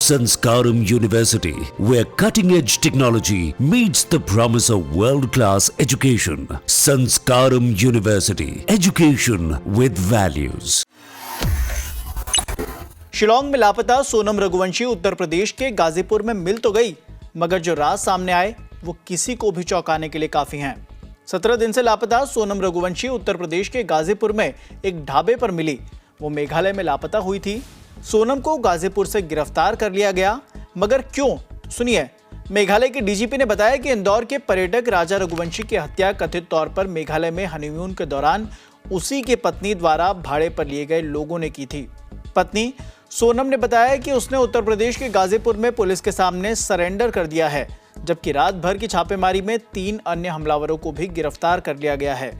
Sanskaram University, where cutting-edge technology meets the promise of world-class education. Sanskaram University, education with values. Shillong में लापता सोनम रघुवंशी उत्तर प्रदेश के गाजीपुर में मिल तो गई, मगर जो राज सामने आए वो किसी को भी चौंकाने के लिए काफी हैं। 17 दिन से लापता सोनम रघुवंशी उत्तर प्रदेश के गाजीपुर में एक ढाबे पर मिली। वो मेघालय में लापता हुई थी। सोनम को गाजीपुर से गिरफ्तार कर लिया गया, मगर क्यों? सुनिए। मेघालय के डीजीपी ने बताया कि इंदौर के पर्यटक राजा रघुवंशी की हत्या कथित तौर पर मेघालय में हनीमून के दौरान उसी की पत्नी द्वारा भाड़े पर लिए गए लोगों ने की थी। पत्नी सोनम ने बताया कि उसने उत्तर प्रदेश के गाजीपुर में पुलिस के सामने सरेंडर कर दिया है, जबकि रात भर की छापेमारी में 3 अन्य हमलावरों को भी गिरफ्तार कर लिया गया है।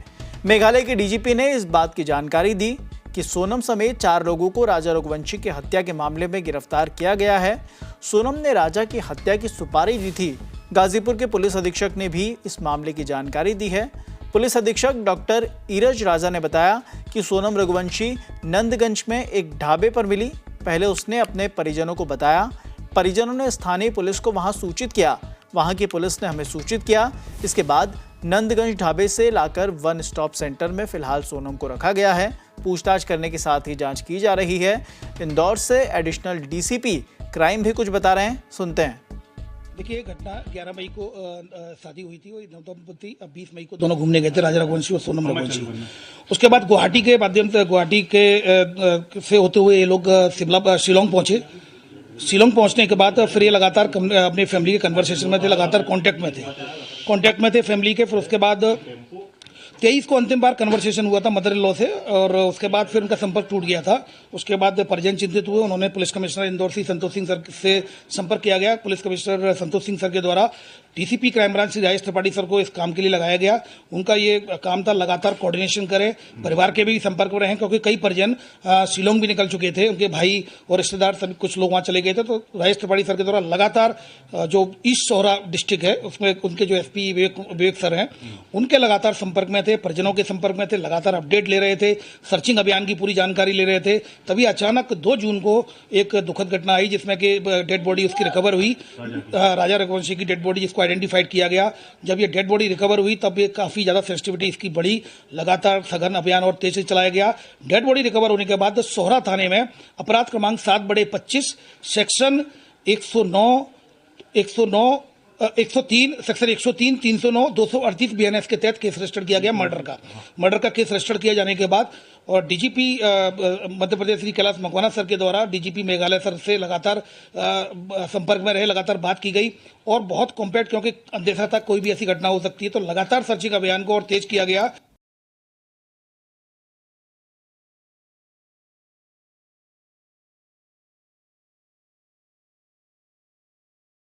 मेघालय के डीजीपी ने इस बात की जानकारी दी कि सोनम समेत 4 लोगों को राजा रघुवंशी की हत्या के मामले में गिरफ्तार किया गया है। सोनम ने राजा की हत्या की सुपारी दी थी। गाजीपुर के पुलिस अधीक्षक ने भी इस मामले की जानकारी दी है। पुलिस अधीक्षक डॉक्टर ईरज राजा ने बताया कि सोनम रघुवंशी नंदगंज में एक ढाबे पर मिली। पहले उसने अपने परिजनों को बताया। परिजनों ने स्थानीय पुलिस को वहां सूचित किया। वहां की पुलिस ने हमें सूचित किया। इसके बाद नंदगंज ढाबे से लाकर वन स्टॉप सेंटर में फिलहाल सोनम को रखा गया है। पूछताछ करने के साथ ही जांच की जा रही है। इंदौर से एडिशनल डीसीपी क्राइम भी कुछ बता रहे हैं, सुनते हैं। देखिए, घटना 11 मई को शादी हुई थी और दंपति 20 मई को दोनों घूमने गए थे, राजा रघुवंशी और सोनम रघुवंशी। उसके बाद गुवाहाटी के माध्यम से से होते हुए ये लोग शिलोंग पहुंचे। शिलोंग पहुंचने के बाद फिर ये लगातार अपनी फैमिली के कन्वर्सेशन में थे, लगातार कांटेक्ट में थे फैमिली के। फिर उसके बाद 23 को अंतिम बार कन्वर्सेशन हुआ था मदर इन लॉ से, और उसके बाद फिर उनका संपर्क टूट गया था। उसके बाद परिजन चिंतित हुए। उन्होंने पुलिस कमिश्नर इंदौर से संतोष सिंह सर से संपर्क किया गया। Police commissioner Santosh Singh sir के द्वारा DCP crime branch Shri Rajesh Tripathi sir को इस काम के लिए लगाया गया। उनका ये काम था लगातार कोऑर्डिनेशन करें, परिवार के भी संपर्क में रहें, क्योंकि कई परिजन शिलोंग भी निकल चुके थे। उनके भाई और रिश्तेदार सभी कुछ लोग वहाँ चले गए थे। तो राजेश त्रिपाठी सर के द्वारा लगातार जो ईस्ट सोहरा डिस्ट्रिक्ट है उसमें उनके जो एसपी विवेक सर हैं उनके लगातार संपर्क में थे, परिजनों के संपर्क में थे, लगातार अपडेट ले रहे थे, सर्चिंग अभियान की पूरी जानकारी ले रहे थे। तभी अचानक 2 जून को एक दुखद घटना आई जिसमें कि डेड बॉडी उसकी रिकवर हुई, राजा रघुवंशी की डेड बॉडी, जिसको आइडेंटिफाइड किया गया। जब ये डेड बॉडी रिकवर हुई तब ये काफी ज्यादा सेंसिटिविटी इसकी बढ़ी। लगातार सघन अभियान और तेज से चलाया गया। डेड बॉडी रिकवर होने के बाद सोहरा थाने में अपराध क्रमांक 7/25 सेक्शन 103 सेक्शन 103, 309, 238 बीएनएस के तहत केस रजिस्टर किया गया मर्डर का केस रजिस्टर किया जाने के बाद और डीजीपी मध्य प्रदेश श्री कैलाश मकवाना सर के द्वारा डीजीपी मेघालय सर से लगातार संपर्क में रहे, लगातार बात की गई और बहुत कॉम्पैक्ट, क्योंकि अंदेशा था कोई भी ऐसी घटना हो सकती है, तो लगातार सर्चिंग अभियान को और तेज किया गया।